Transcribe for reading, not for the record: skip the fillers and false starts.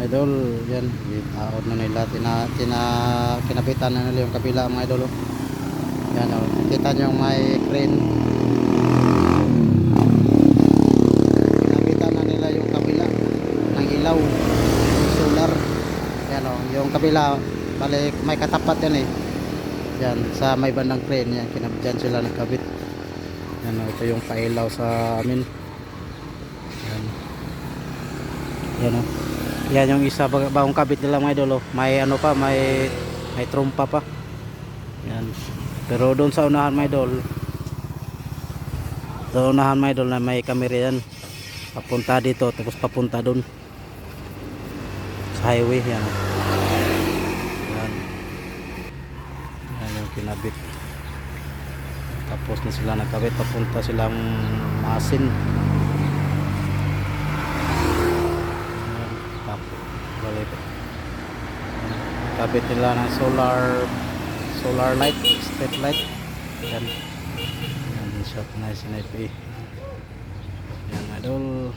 idol. Yan, itaon na nila, kinabitan na nila yung kabila mga idol. Yan o, kita nyo may crane, kinabitan na nila yung kabila ng ilaw, yung solar. Yan o, yung kabila balik may katapat yan eh. Yan sa may bandang crane yan, kinabidyan sila nagkabit. Yan o, ito yung pailaw sa amin. Yan, yan o, yan yung isa bagong kabit nila mga idol. May ano pa, may trompa pa. Yan, pero doon sa unahan mga idol, sa unahan mga idol na may camera yan, papunta dito tapos papunta doon sa highway. Yan, yan, yan yung kinabit. Tapos na sila nagkabit, papunta silang Masin. Tapos balik, kabit nila ng solar light, street light. Yan, yan shot na snipe. Yan idol.